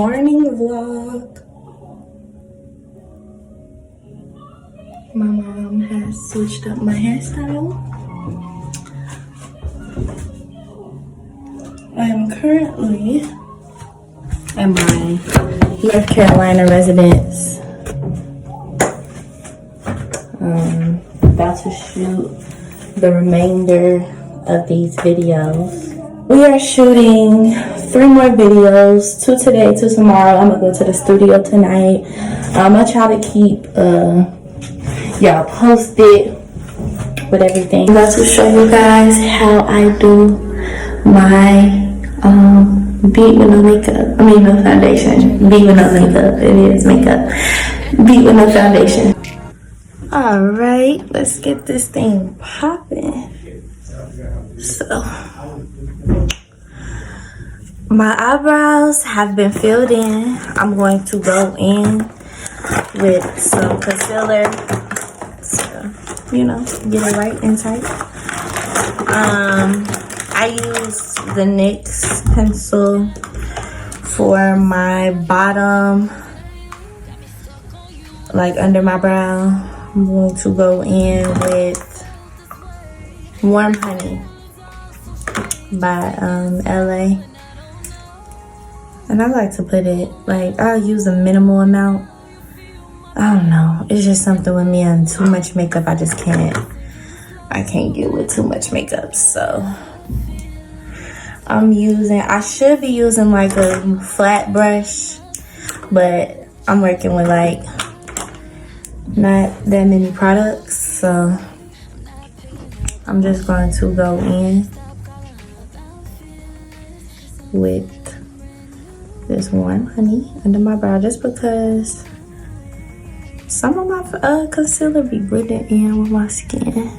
morning vlog. My mom has switched up my hairstyle. I am currently at my North Carolina residence. About to shoot the remainder of these videos. We are shooting 3 more videos, 2 today, 2 tomorrow. I'm gonna go to the studio tonight. I try to keep y'all posted with everything. I'm about to show you guys how I do my beat with no makeup. I mean no foundation. Beat with no makeup. It is makeup. Beat with no foundation. Alright, let's get this thing popping. So my eyebrows have been filled in. I'm going to go in with some concealer to, you know, get it right and tight. I use the NYX pencil for my bottom, like under my brow. I'm going to go in with Warm Honey by LA. And I like to put it, like, I'll use a minimal amount. I don't know. It's just something with me and too much makeup. I just can't. I can't get with too much makeup. So I should be using like a flat brush, but I'm working with like not that many products. So I'm just going to go in with this Warm Honey under my brow, just because some of my concealer be blending in with my skin.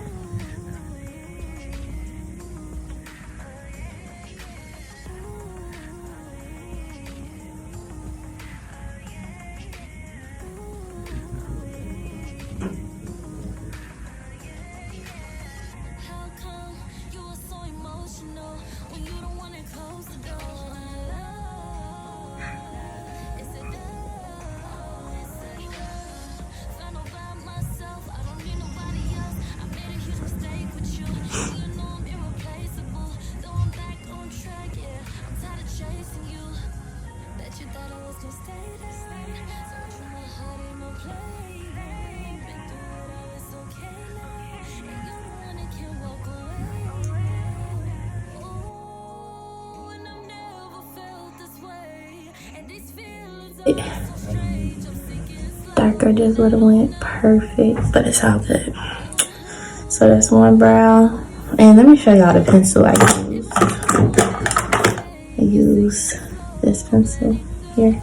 Darker just would have went perfect, but it's all good. So that's one brow, and let me show y'all the pencil I use. I use this pencil here.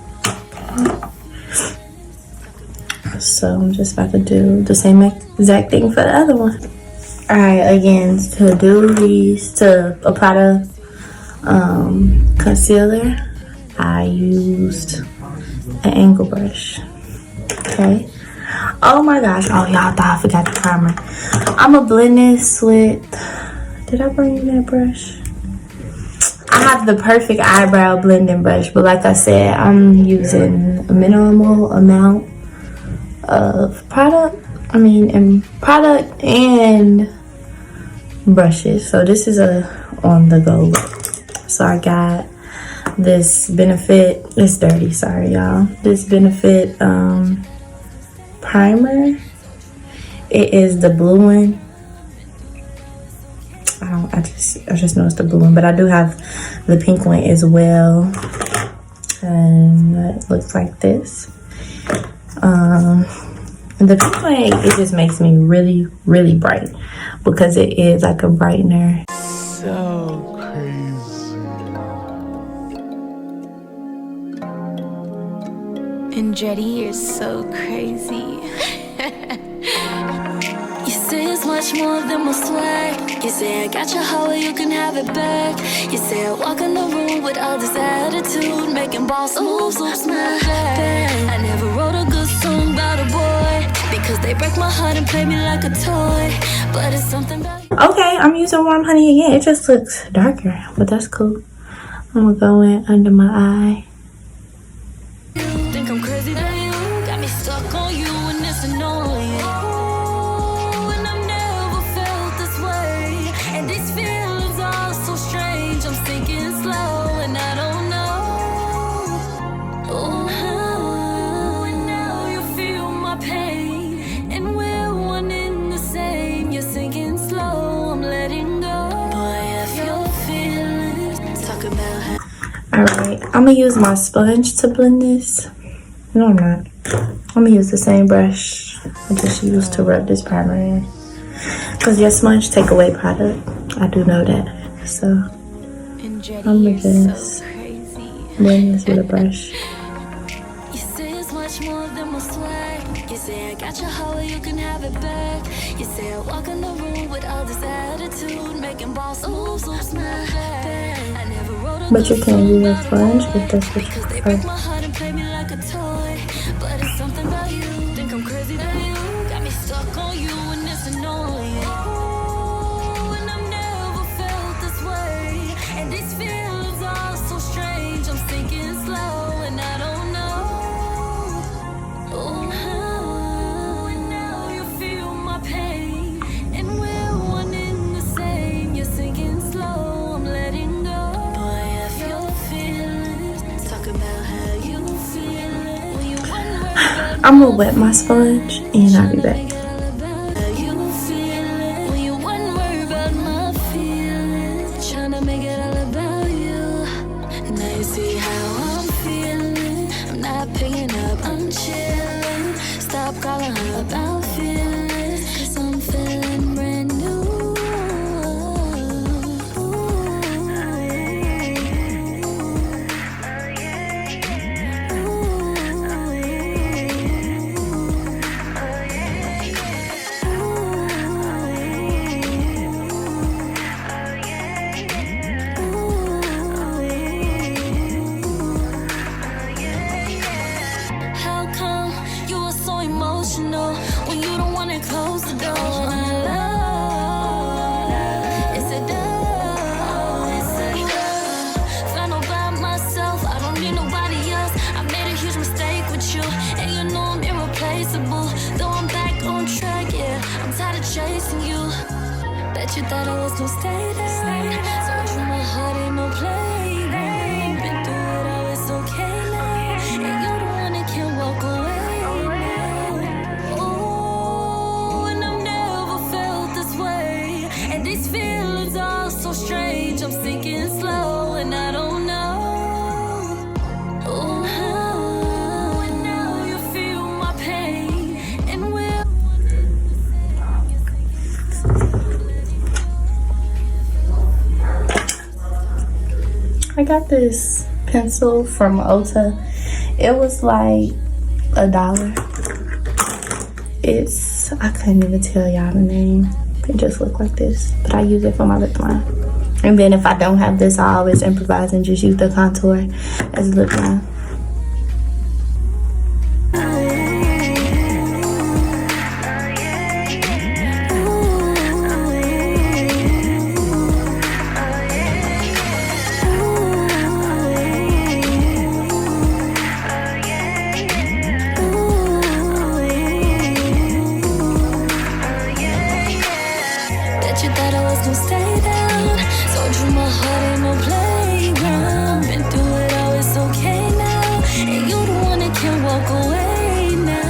So I'm just about to do the same exact thing for the other one. All right, again, to apply the concealer, I used an angle brush. Okay. Oh my gosh. Oh, y'all thought I forgot the primer. I'm gonna blend this with, did I bring that brush? I have the perfect eyebrow blending brush, but like I said, I'm using a minimal amount of product and brushes. So this is a on the go look. So I got this Benefit, it's dirty, sorry y'all, this Benefit primer. It is the blue one. I just know it's the blue one, but I do have the pink one as well, and it looks like this. And the pink one, it just makes me really, really bright because it is like a brightener. So crazy. Andretti, you're so crazy. You say it's much more than my swag. You say I got your heart, you can have it back. You say I walk in the room with all this attitude, making boss moves, oops, my bad. I never wrote a good song about a boy because they break my heart and play me like a toy. But it's something about you. Okay, I'm using Warm Honey again. It just looks darker, but that's cool. I'm gonna go in under my eye. I'm crazy that you got me stuck on you and it's annoying. Oh, and I've never felt this way. And these feelings are so strange. I'm sinking slow and I don't know. Oh, and now you feel my pain. And we're one in the same. You're sinking slow, I'm letting go. Boy, if you're feeling, talk about how. Alright, I'm gonna use my sponge to blend this. No, I'm not. I'm gonna use the same brush I just used to rub this primer in. Because your sponge take away product. I do know that. So, I'm gonna just blend this with a brush. You say it's much more than my swag. You say I got your heart, you can have it back. You say I walk in the room with all this attitude, making boss moves, oops, my bad. I never wrote a But you good can song use a about sponge love, if that's what because you they break prefer. my heart and play me like a toy. But it's something about you, think I'm crazy that you got me stuck on you and it's annoying. Oh, and I've never felt this way. And these feelings are so strange. I'm sinking slow and I don't know. Oh, and now you feel my pain. And we're one in the same. You're sinking slow, I'm letting go. Boy, if you're feeling, talk about how you feel it. When you wonder about I'm gonna wet my sponge and I'll be back. how you feel it. When you wouldn't worry about my feelings, tryna make it all about you. Now you see how I'm feeling. I'm not picking up, I'm chilling. Stop calling her about feelings, 'cause I'm feeling brand new. How come you are so emotional when you don't wanna close the door? It's a dove, it's a dove. Found out by myself, I don't need nobody else. I made a huge mistake with you, and you know I'm irreplaceable. Though I'm back on track, yeah, I'm tired of chasing you. Bet you thought I was gonna stay there. Told you my heart ain't no playground. Been through it all, it's okay now. And you're the one that can't walk away now. Oh, and I've never felt this way. And these feelings are so strange. I'm sinking slow and I don't know. Oh, and now you feel my pain. And we're I got this pencil from Ulta. It was like $1. I couldn't even tell y'all the name. It just looked like this, but I use it for my lip line. And then if I don't have this, I always improvise and just use the contour as a lip line. Bet you thought I was gonna stay down. Told you my heart ain't no playground. Been through it all, it's okay now. And you the one that can't walk away now.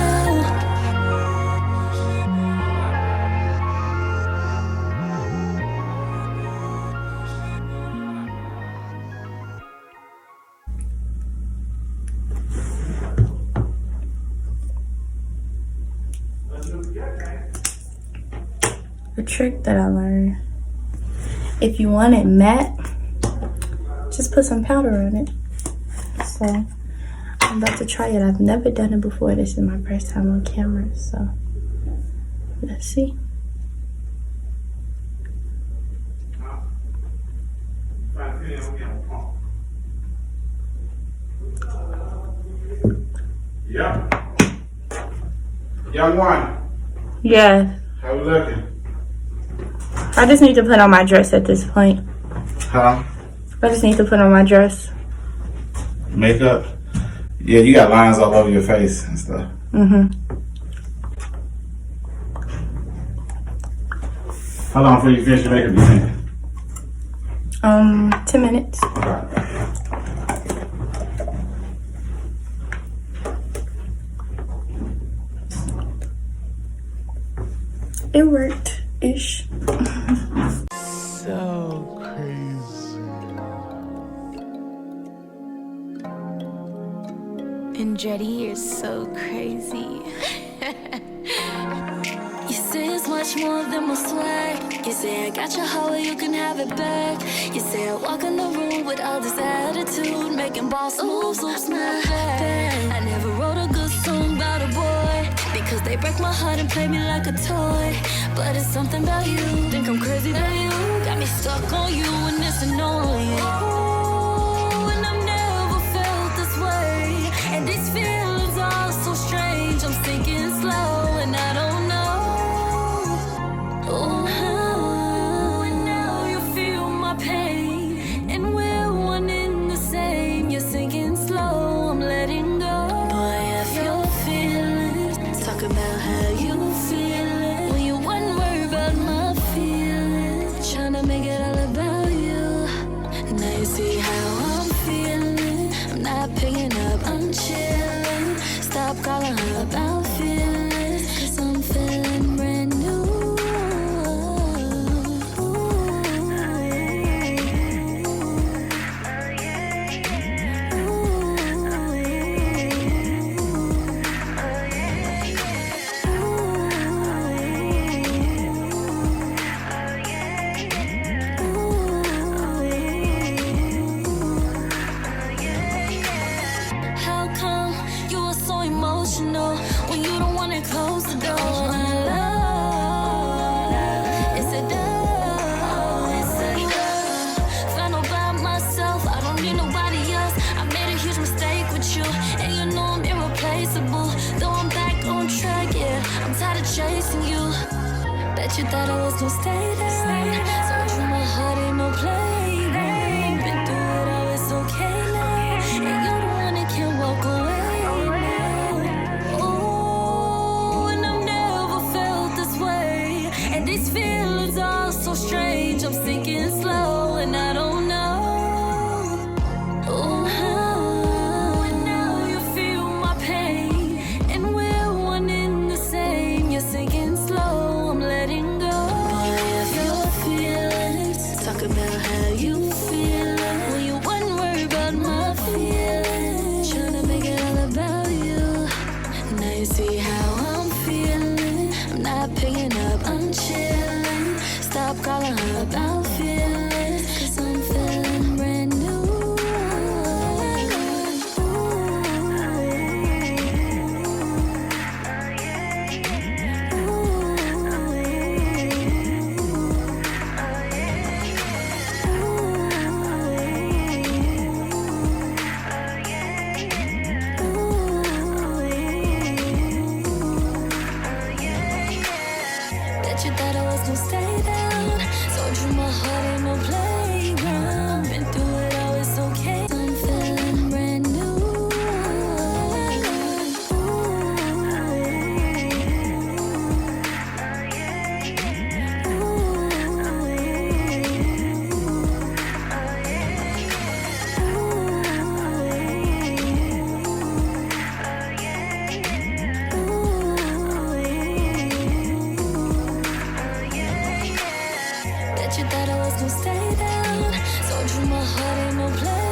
A trick that I learned. If you want it matte, just put some powder on it. So I'm about to try it. I've never done it before. This is my first time on camera, so let's see. Yep. Young one, Yeah, how we looking? I just need to put on my dress at this point. Huh? I just need to put on my dress. Makeup? Yeah, you got lines all over your face and stuff. How long before you finish your makeup, you think? 10 minutes. Okay. It worked ish. So crazy. And Jetty, you're so crazy. You say it's much more than my swag. You say I got your heart, you can have it back. You say I walk in the room with all this attitude, making boss moves, oops, my bad. I never wrote a good song about a boy, because they break my heart and play me like a toy. But it's something about you, think I'm crazy about you. Got me stuck on you and it's annoying. Oh, and I've never felt this way. And these feelings are so strange. I'm sinking slow and I don't know. Oh, and now you feel my pain, and we're one in the same. You're sinking slow, I'm letting go. Boy, if your feelings, talk about how you feel it. When you wouldn't worry about my feelings, tryna make it all about you. Now you see how I'm feeling. I'm not picking up, I'm chilling. Stop calling her about feelings, 'cause I'm feeling brand new. How come you are so emotional when you don't wanna close the door? My love, it's a dove, it's a dove. Found out about myself, I don't need nobody else. I made a huge mistake with you, and you know I'm irreplaceable. Though I'm back on track, yeah, I'm tired of chasing you. Bet you thought I was gonna stay there. So true, my heart ain't no playground. Been through it all, it's okay now. And you're the one that can't walk away now. Oh, and I've never felt this way. And these feelings are so strange. I'm sinking slow and I don't know. Oh, and now you feel my pain, and we're one in the same. You're sinking slow, I'm letting go. Boy, if your feelings, talk about how you feel it. When you wouldn't worry about my feelings, tryna make it all about you. Now you see how I'm feeling. I'm not picking up, I'm chilling. Stop calling her about feelings, 'cause I'm feeling brand new. Bet you thought I was gonna stay down. So true, my heart ain't no playground. Been through it all, it's okay. I'm feeling brand new. Bet you thought I was gonna stay down. So true, my heart ain't no play.